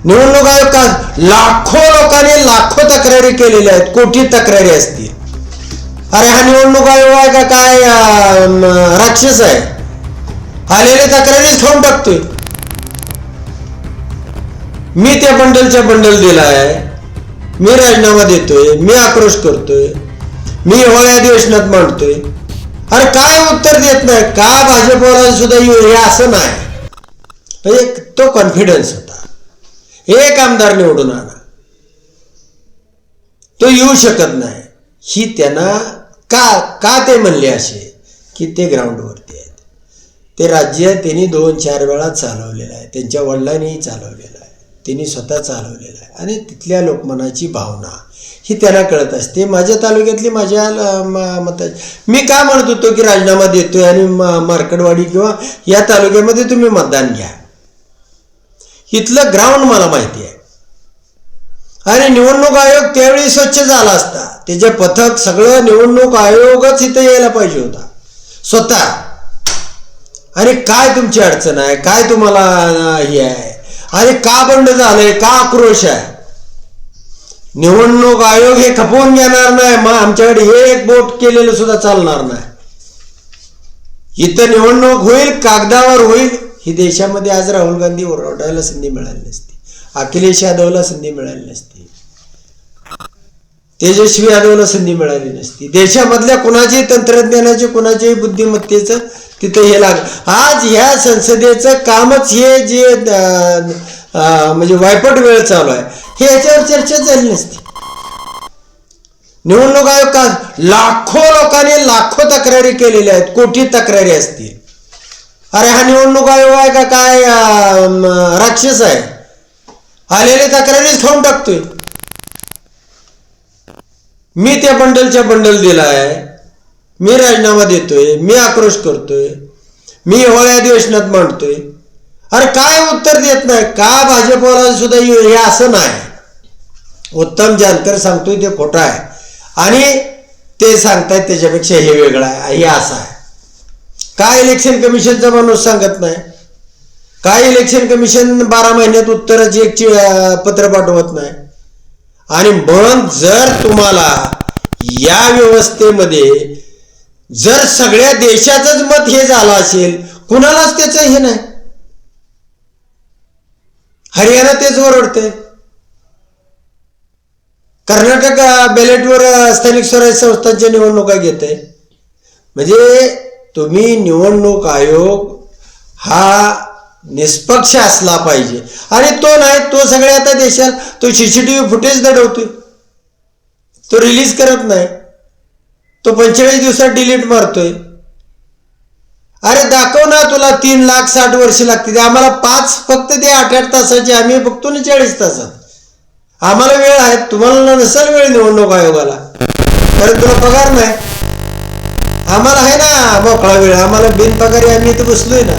निवडणूक आयोग का लाखो लोकांनी लाखो तक्रारी केलेल्या आहेत, कोटी तक्रारी असतील. अरे हा निवडणूक आयोग आहे का काय राक्षस आहे? आलेले तक्रारीच खाऊन टाकतोय. मी त्या बंडलच्या बंडल दिलाय, मी राजीनामा देतोय, मी आक्रोश करतोय, मी हिवाळी अधिवेशनात मांडतोय. अरे काय उत्तर देत नाही का? भाजपवाला सुद्धा हे असं नाही. म्हणजे तो कॉन्फिडन्स होता, एक आमदार निवडून आणा, तो येऊ शकत नाही. ही त्यांना का ते म्हणले असे की ते ग्राउंडवरती आहेत. ते राज्य त्यांनी 2-4 वेळा चालवलेलं आहे, त्यांच्या वडिलांनीही चालवलेलं आहे, त्यांनी स्वतः चालवलेलं आहे. आणि तिथल्या लोकमनाची भावना ही त्यांना कळत असते. माझ्या तालुक्यातली माझ्या मताची मी का म्हणत होतो की राजीनामा देतोय आणि मार्कडवाडी किंवा या तालुक्यामध्ये तुम्ही मतदान घ्या. इथलं ग्राउंड मला माहिती आहे. आणि निवडणूक आयोग त्यावेळी स्वच्छ झाला असता, त्याचे पथक सगळं निवडणूक आयोगच इथं यायला पाहिजे होता स्वतः. आणि काय तुमची अडचण आहे, काय तुम्हाला हे आहे, आणि का बंड झालंय, का आक्रोश आहे? निवडणूक आयोग हे खपवून घेणार नाही. मग आमच्याकडे हे एक बोट केलेलं सुद्धा चालणार नाही. इथं निवडणूक होईल, कागदावर होईल. ही देशामध्ये आज राहुल गांधी ओरडायला संधी मिळाली नसती, अखिलेश यादवला संधी मिळाली नसती, तेजस्वी यादवला संधी मिळाली नसती. देशामधल्या कुणाच्याही तंत्रज्ञानाचे, कुणाच्याही बुद्धिमत्तेचं तिथं हे आज ह्या संसदेचं कामच हे जे म्हणजे वायपट वेळ चालू आहे, हे याच्यावर चर्चा झाली नसती. निवडणूक आयोग का लाखो लोकांनी लाखो तक्रारी केलेल्या आहेत, कोटी तक्रारी असतील. अरे हा निवडणूक आयोग आहे का काय राक्षस आहे? आलेले तक्रारीच खाऊन टाकतोय. मी त्या बंडलच्या बंडल दिलाय, मी राजीनामा देतोय, मी आक्रोश करतोय, मी हिवाळी अधिवेशनात मांडतोय. अरे काय उत्तर देत नाही का? भाजपवाला सुद्धा हे असं नाही. उत्तम जानकर सांगतोय ते खोटं आहे, आणि ते सांगतायत त्याच्यापेक्षा हे वेगळं आहे, हे असं आहे. काय इलेक्शन कमिशनचा माणूस सांगत नाही? काय इलेक्शन कमिशन 12 महिन्यात उत्तराची एक पत्र पाठवत नाही? आणि मग जर तुम्हाला या व्यवस्थेमध्ये जर सगळ्या देशाचंच मत हे झालं असेल, कुणालाच त्याचं हे नाही. हरियाणा तेच ओरडते, कर्नाटक बॅलेटवर स्थानिक स्वराज्य संस्थांच्या निवडणुका घेते. म्हणजे तुम्ही निवडणूक आयोग हा निष्पक्ष असला पाहिजे, आणि तो नाही. तो सगळ्या आता देशात तो CCTV फुटेज दडवतोय, तो रिलीज करत नाही, तो 45 दिवसात डिलीट मारतोय. अरे दाखव ना, तुला 3,60,000 वर्ष लागतील, आम्हाला 5 फक्त ते 8-8 तासाचे, आम्ही बघतो ना 40 तासात. आम्हाला वेळ आहे, तुम्हाला नसेल वेळ निवडणूक आयोगाला, कारण तुला पगार नाही. आम्हाला आहे ना मोकळा वेळ, आम्हाला बिनपगारी, आम्ही इथं बसलोय ना.